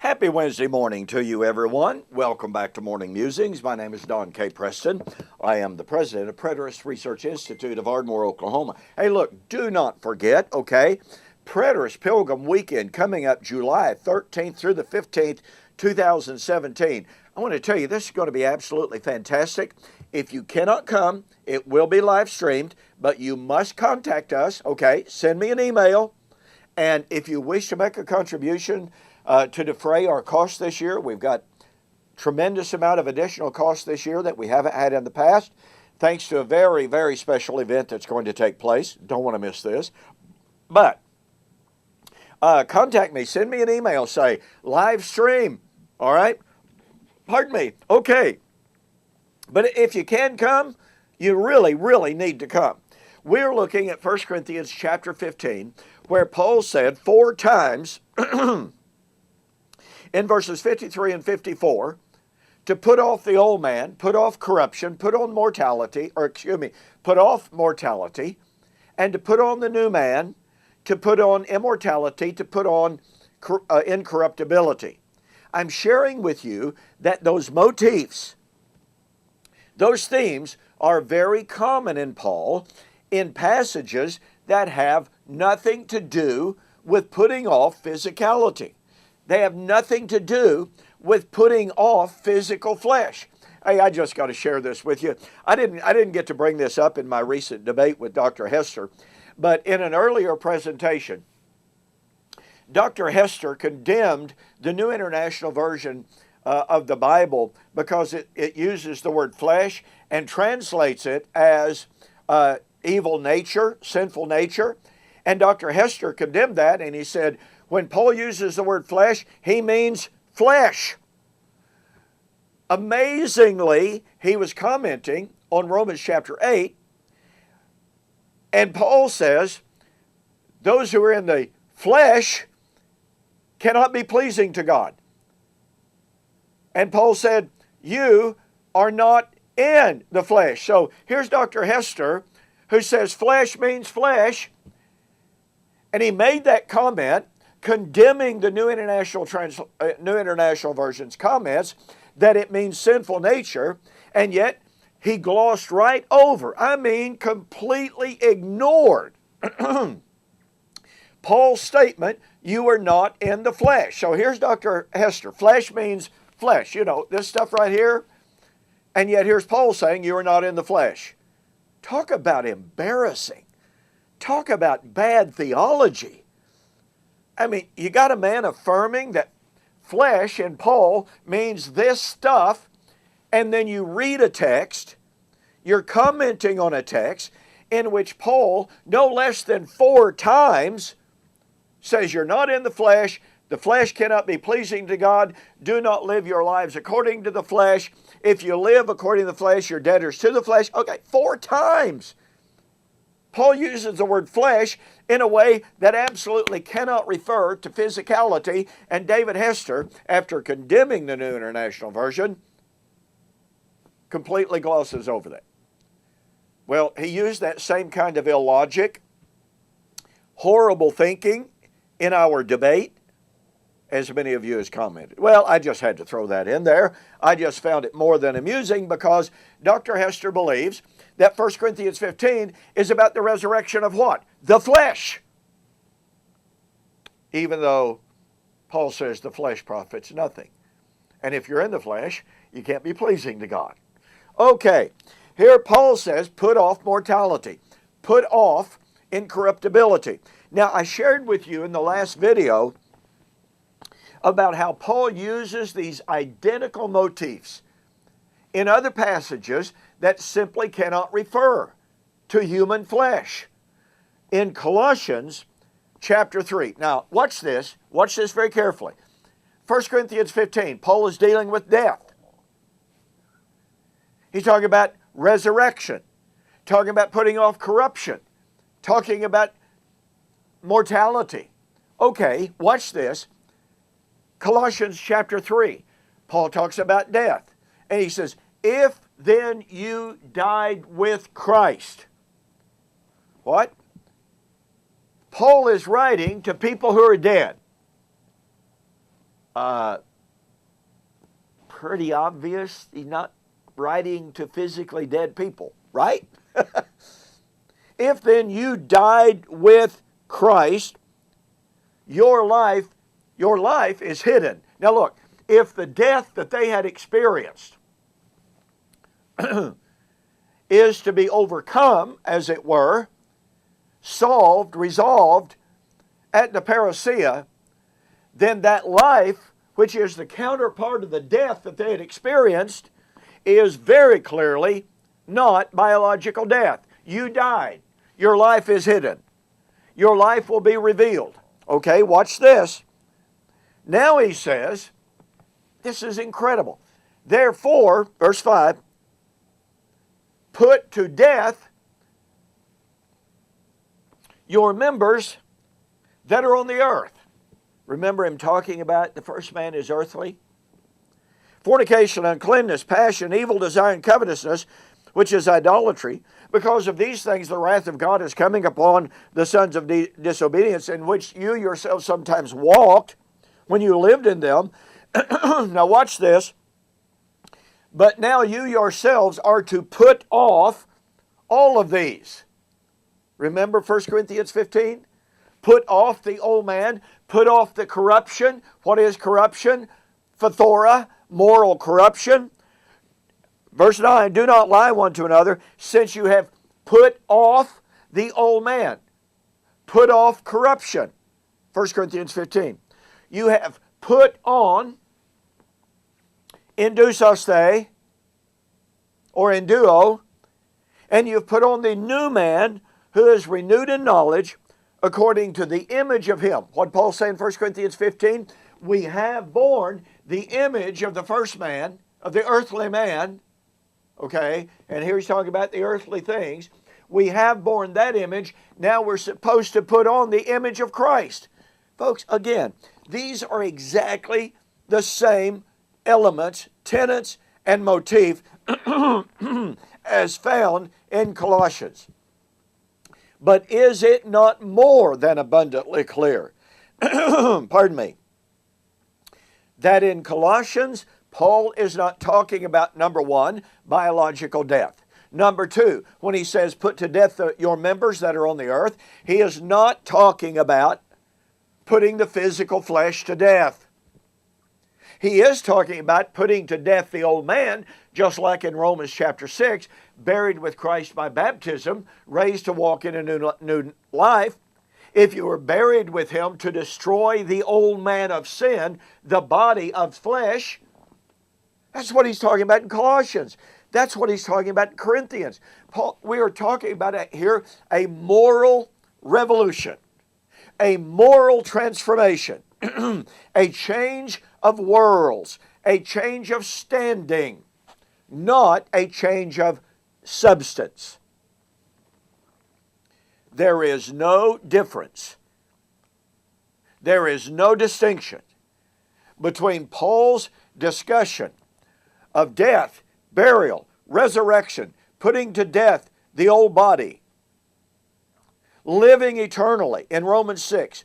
Happy Wednesday morning to you, everyone. Welcome back to Morning Musings. My name is Don K. Preston. I am the president of Preterist Research Institute of Ardmore, Oklahoma. Hey, look, do not forget, okay, Preterist Pilgrim Weekend coming up July 13th through the 15th, 2017. I want to tell you, this is going to be absolutely fantastic. If you cannot come, it will be live streamed, but you must contact us, okay? Send me an email. And if you wish to make a contribution to defray our costs this year, we've got tremendous amount of additional costs this year that we haven't had in the past, thanks to a very, very special event that's going to take place. Don't want to miss this. But contact me. Send me an email. Say, live stream. All right? Pardon me. Okay. But if you can come, you really, really need to come. We're looking at 1 Corinthians chapter 15, where Paul said 4 times in verses 53 and 54, to put off the old man, put off corruption, put on mortality, put off mortality, and to put on the new man, to put on immortality, to put on incorruptibility. I'm sharing with you that those motifs, those themes are very common in Paul in passages that have nothing to do with putting off physicality. They have nothing to do with putting off physical flesh. Hey, I just got to share this with you. I didn't get to bring this up in my recent debate with Dr. Hester, but in an earlier presentation, Dr. Hester condemned the New International Version of the Bible because it uses the word flesh and translates it as evil nature, sinful nature. And Dr. Hester condemned that, and he said, when Paul uses the word flesh, he means flesh. Amazingly, he was commenting on Romans chapter 8, and Paul says, those who are in the flesh cannot be pleasing to God. And Paul said, you are not in the flesh. So here's Dr. Hester, who says flesh means flesh, and he made that comment condemning the New International Version's comments that it means sinful nature, and yet he glossed right over, completely ignored Paul's statement, you are not in the flesh. So here's Dr. Hester. Flesh means flesh, this stuff right here, and yet here's Paul saying you are not in the flesh. Talk about embarrassing. Talk about bad theology. You got a man affirming that flesh in Paul means this stuff, and then you read a text, you're commenting on a text in which Paul, no less than 4 times, says you're not in the flesh cannot be pleasing to God, do not live your lives according to the flesh. If you live according to the flesh, you're debtors to the flesh. Okay, 4 times. Paul uses the word flesh in a way that absolutely cannot refer to physicality, and David Hester, after condemning the New International Version, completely glosses over that. Well, he used that same kind of illogic, horrible thinking in our debate, as many of you has commented. Well, I just had to throw that in there. I just found it more than amusing because Dr. Hester believes that 1 Corinthians 15 is about the resurrection of what? The flesh. Even though Paul says the flesh profits nothing. And if you're in the flesh, you can't be pleasing to God. Okay, here Paul says put off mortality. Put off incorruptibility. Now, I shared with you in the last video about how Paul uses these identical motifs in other passages that simply cannot refer to human flesh. In Colossians chapter 3. Now, watch this. Watch this very carefully. 1 Corinthians 15, Paul is dealing with death. He's talking about resurrection, talking about putting off corruption, talking about mortality. Okay, watch this. Colossians chapter 3, Paul talks about death. And he says, if then you died with Christ. What? Paul is writing to people who are dead. pretty obvious. He's not writing to physically dead people, right? If then you died with Christ, your life is hidden. Now look, if the death that they had experienced is to be overcome, as it were, solved, resolved at the parousia, then that life, which is the counterpart of the death that they had experienced, is very clearly not biological death. You died. Your life is hidden. Your life will be revealed. Okay, watch this. Now he says, this is incredible. Therefore, verse 5, put to death your members that are on the earth. Remember him talking about the first man is earthly? Fornication, uncleanness, passion, evil desire, and covetousness, which is idolatry. Because of these things, the wrath of God is coming upon the sons of disobedience, in which you yourselves sometimes walked when you lived in them. Now watch this. But now you yourselves are to put off all of these. Remember 1 Corinthians 15? Put off the old man, put off the corruption. What is corruption? Phthora, moral corruption. Verse 9, do not lie one to another, since you have put off the old man. Put off corruption. 1 Corinthians 15. You have put on indusoste, or enduo, and you've put on the new man who is renewed in knowledge according to the image of him. What Paul said in 1 Corinthians 15, we have borne the image of the first man, of the earthly man, okay, and here he's talking about the earthly things. We have borne that image. Now we're supposed to put on the image of Christ. Folks, again, these are exactly the same elements, tenets, and motif as found in Colossians. But is it not more than abundantly clear, pardon me, that in Colossians, Paul is not talking about, number one, biological death. Number two, when he says put to death your members that are on the earth, he is not talking about putting the physical flesh to death. He is talking about putting to death the old man, just like in Romans chapter 6, buried with Christ by baptism, raised to walk in a new life. If you were buried with him to destroy the old man of sin, the body of flesh, that's what he's talking about in Colossians. That's what he's talking about in Corinthians. We are talking about here a moral revolution, a moral transformation, a change of worlds, a change of standing, not a change of substance. There is no difference. There is no distinction between Paul's discussion of death, burial, resurrection, putting to death the old body, living eternally in Romans 6,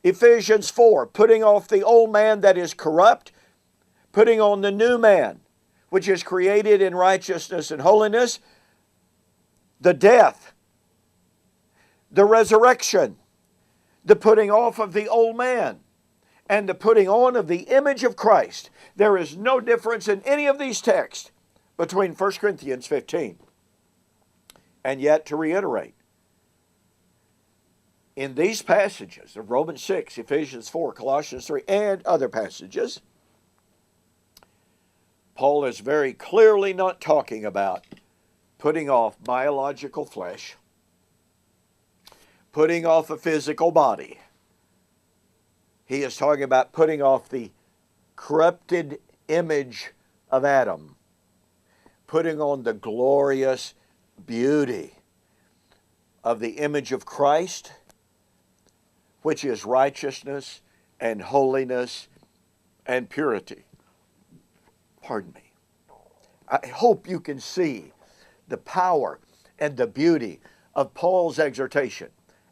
Ephesians 4, putting off the old man that is corrupt, putting on the new man, which is created in righteousness and holiness, the death, the resurrection, the putting off of the old man, and the putting on of the image of Christ. There is no difference in any of these texts between 1 Corinthians 15. And yet, to reiterate, in these passages of Romans 6, Ephesians 4, Colossians 3, and other passages, Paul is very clearly not talking about putting off biological flesh, putting off a physical body. He is talking about putting off the corrupted image of Adam, putting on the glorious beauty of the image of Christ, which is righteousness and holiness and purity. Pardon me. I hope you can see the power and the beauty of Paul's exhortation.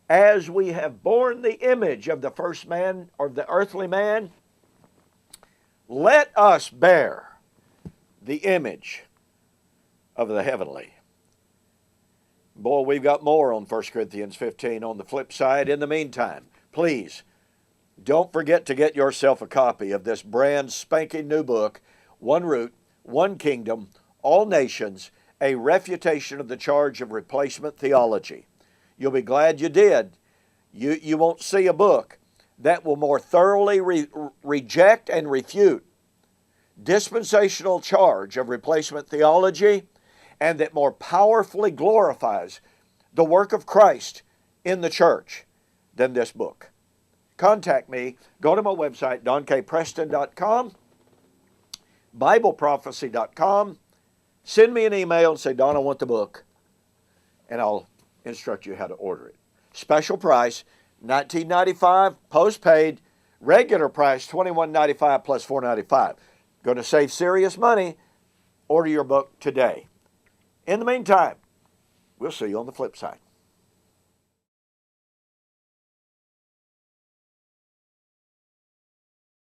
As we have borne the image of the first man, or the earthly man, Let us bear the image of the heavenly. Boy, we've got more on 1 Corinthians 15 on the flip side. In the meantime, please don't forget to get yourself a copy of this brand spanking new book, One Root, One Kingdom, All Nations, a refutation of the charge of replacement theology. You'll be glad you did. You won't see a book that will more thoroughly reject and refute dispensational charge of replacement theology, and that more powerfully glorifies the work of Christ in the church than this book. Contact me. Go to my website, donkpreston.com, bibleprophecy.com. Send me an email and say, Don, I want the book, and I'll instruct you how to order it. Special price, $19.95, postpaid. Regular price, $21.95 plus $4.95. Going to save serious money. Order your book today. In the meantime, we'll see you on the flip side.